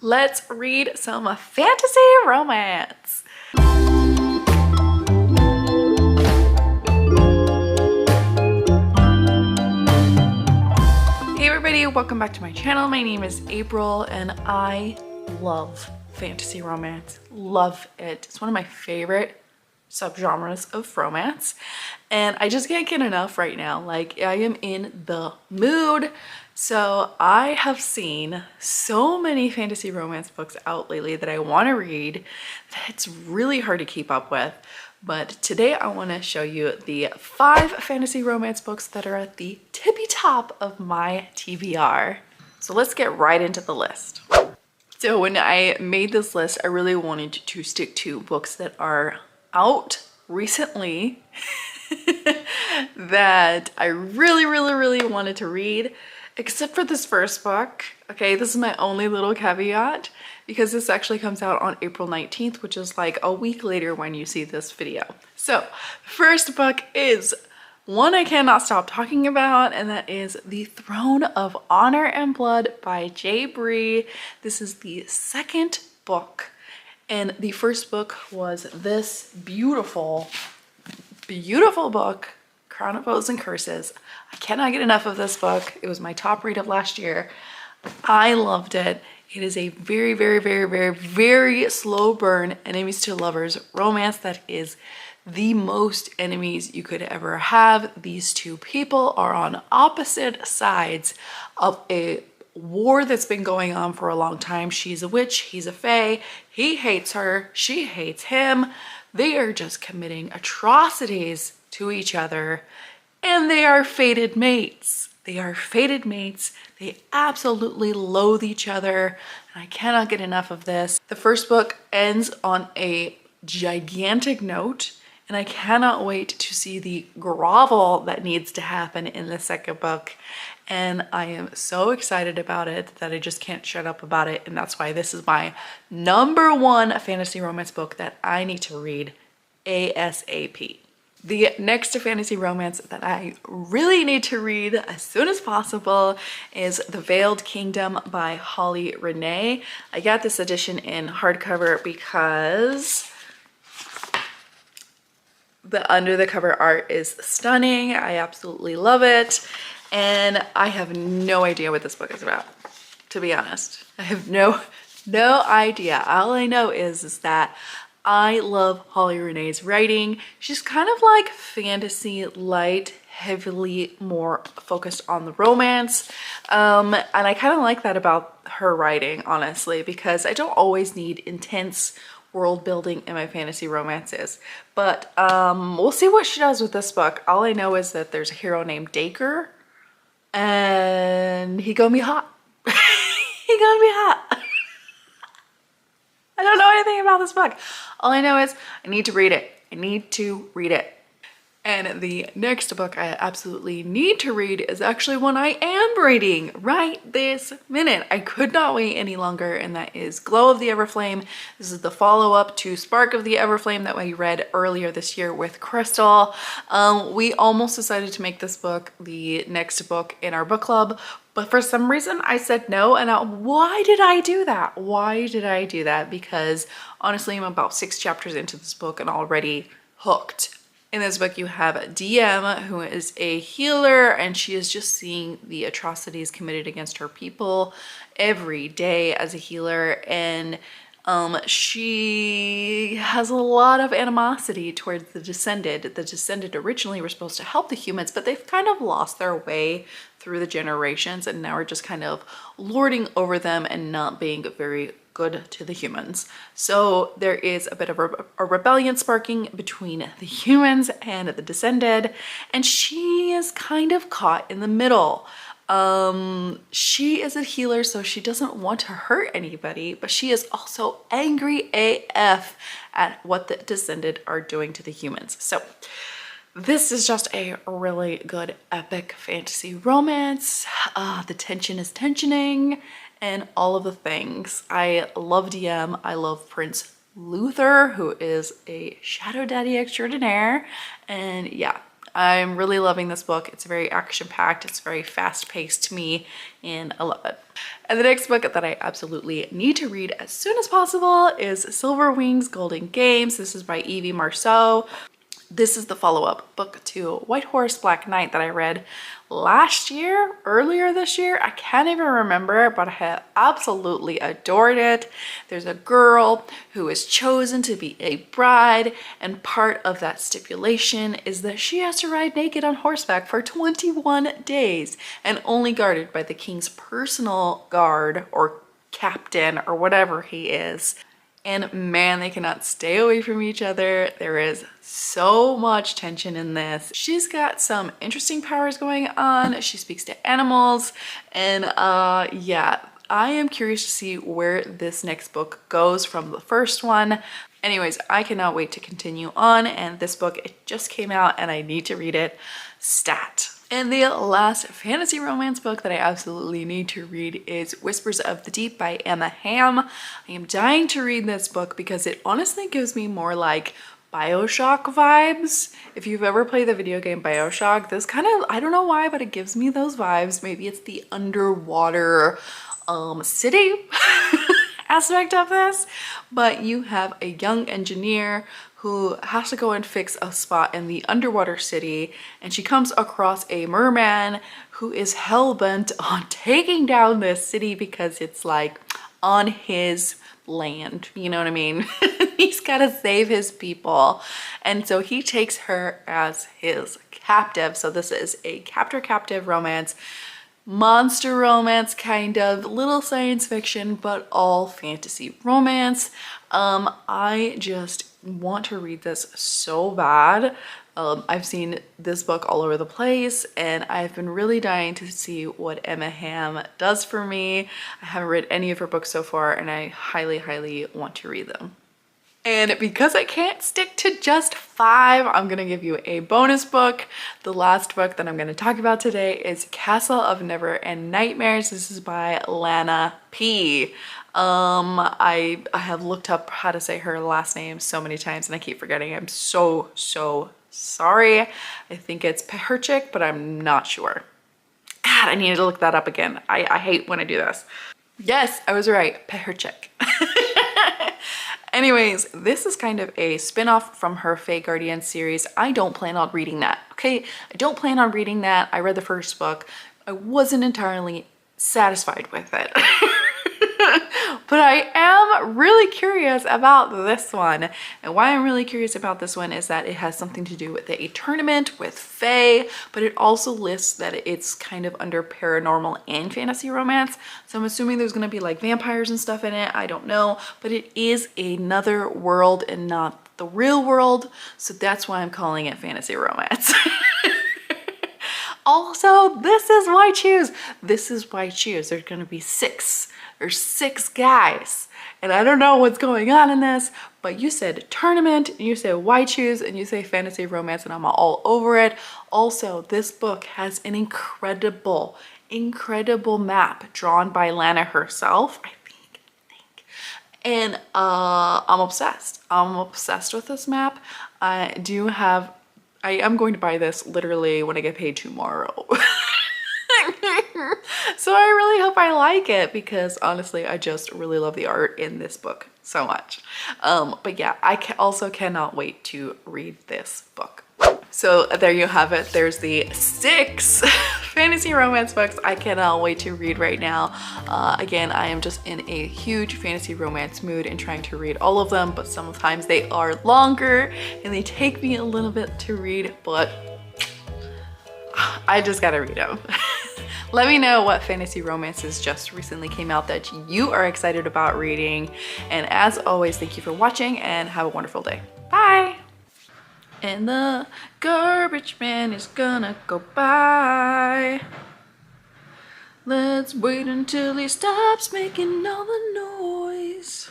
let's read some fantasy romance. Hey everybody, welcome back to my channel. My name is April and I love fantasy romance. Love it. It's one of my favorite subgenres of romance and I just can't get enough right now. Like, I am in the mood. So I have seen so many fantasy romance books out lately that I want to read that it's really hard to keep up with. But today I want to show you the 5 fantasy romance books that are at the tippy top of my TBR. So let's get right into the list. So when I made this list, I really wanted to stick to books that are out recently that I really wanted to read, except for this first book. Okay, this is my only little caveat because this actually comes out on April 19th, which is like a week later when you see this video. So the first book is one I cannot stop talking about, and that is The Throne of Honor and Blood by J. Bree. This is the second book, and the first book was this beautiful book, Crown of Oaths and Curses. I cannot get enough of this book. It was my top read of last year. I loved it. It is a very slow burn enemies to lovers romance that is the most enemies you could ever have. These two people are on opposite sides of a war that's been going on for a long time. She's a witch, he's a fae. He hates her, she hates him. They are just committing atrocities to each other, and they are fated mates. They are fated mates. They absolutely loathe each other, and I cannot get enough of this. The first book ends on a gigantic note, and I cannot wait to see the grovel that needs to happen in the second book. And I am so excited about it that I just can't shut up about it. And that's why this is my #1 fantasy romance book that I need to read ASAP. The next fantasy romance that I really need to read as soon as possible is The Veiled Kingdom by Holly Renee. I got this edition in hardcover because the under the cover art is stunning. I absolutely love it. And I have no idea what this book is about, to be honest. I have no idea. All I know is that I love Holly Renee's writing. She's kind of like fantasy light, heavily more focused on the romance. And I kind of like that about her writing, honestly, because I don't always need intense world building in my fantasy romances. But we'll see what she does with this book. All I know is that there's a hero named Dacre, and he gonna be hot. He gonna be hot. I don't know anything about this book. All I know is I need to read it. I need to read it. And the next book I absolutely need to read is actually one I am reading right this minute. I could not wait any longer, and that is Glow of the Everflame. This is the follow-up to Spark of the Everflame that we read earlier this year with Crystal. We almost decided to make this book the next book in our book club, but for some reason I said no. And why did I do that? Why did I do that? Because honestly, I'm about 6 chapters into this book and already hooked. In this book, you have DM, who is a healer, and she is just seeing the atrocities committed against her people every day as a healer. And she has a lot of animosity towards the Descended. The Descended originally were supposed to help the humans, but they've kind of lost their way through the generations, and now we're just kind of lording over them and not being very good to the humans. So there is a bit of a rebellion sparking between the humans and the Descended, and she is kind of caught in the middle. She is a healer, so she doesn't want to hurt anybody, but she is also angry AF at what the Descended are doing to the humans. So this is just a really good epic fantasy romance. The tension is tensioning and all of the things. I love DM. I love Prince Luther, who is a shadow daddy extraordinaire. And yeah, I'm really loving this book. It's very action-packed, it's very fast-paced to me, and I love it. And the next book that I absolutely need to read as soon as possible is Silver Wings Golden Games. This is by Evie Marceau. This is the follow-up book to White Horse Black Knight that I read last year, earlier this year. I can't even remember, but I have absolutely adored it. There's a girl who is chosen to be a bride, and part of that stipulation is that she has to ride naked on horseback for 21 days and only guarded by the king's personal guard or captain or whatever he is. And man, they cannot stay away from each other. There is so much tension in this. She's got some interesting powers going on. She speaks to animals. And yeah, I am curious to see where this next book goes from the first one. Anyways, I cannot wait to continue on. And this book, it just came out and I need to read it stat. And the last fantasy romance book that I absolutely need to read is Whispers of the Deep by Emma Hamm. I am dying to read this book because it honestly gives me more like BioShock vibes. If you've ever played the video game BioShock, this kind of, I don't know why, but it gives me those vibes. Maybe it's the underwater city aspect of this, but you have a young engineer who has to go and fix a spot in the underwater city, and she comes across a merman who is hell-bent on taking down this city because it's like on his land, you know what I mean? He's got to save his people, and so he takes her as his captive. So this is a captor-captive romance, monster romance, kind of little science fiction, but all fantasy romance. I just want to read this so bad. I've seen this book all over the place, and I've been really dying to see what Emma Hamm does for me. I haven't read any of her books so far, and I highly, highly want to read them. And because I can't stick to just 5, I'm gonna give you a bonus book. The last book that I'm gonna talk about today is Castle of Never End Nightmares. This is by Lana P. I have looked up how to say her last name so many times and I keep forgetting. I'm so sorry. I think it's Peherchik, but I'm not sure. God, I needed to look that up again. I hate when I do this. Yes, I was right, Peherchik. Anyways, this is kind of a spin-off from her Fae Guardian series. I don't plan on reading that, okay? I don't plan on reading that. I read the first book. I wasn't entirely satisfied with it. But I am really curious about this one. And why I'm really curious about this one is that it has something to do with a tournament with Fae, but it also lists that it's kind of under paranormal and fantasy romance. So I'm assuming there's gonna be like vampires and stuff in it. I don't know, but it is another world and not the real world. So that's why I'm calling it fantasy romance. Also, this is why I choose. This is why I choose. There's gonna be 6. There's 6 guys. And I don't know what's going on in this, but you said tournament, and you said why choose, and you say fantasy romance, and I'm all over it. Also, this book has an incredible map drawn by Lana herself, I think. And I'm obsessed. I'm obsessed with this map. I am going to buy this literally when I get paid tomorrow. So I really hope I like it because honestly, I just really love the art in this book so much. But yeah, I also cannot wait to read this book. So there you have it. There's the 6 fantasy romance books I cannot wait to read right now. Again, I am just in a huge fantasy romance mood and trying to read all of them, but sometimes they are longer and they take me a little bit to read, but I just gotta read them. Let me know what fantasy romances just recently came out that you are excited about reading. And as always, thank you for watching and have a wonderful day. Bye! And the garbage man is gonna go by. Let's wait until he stops making all the noise.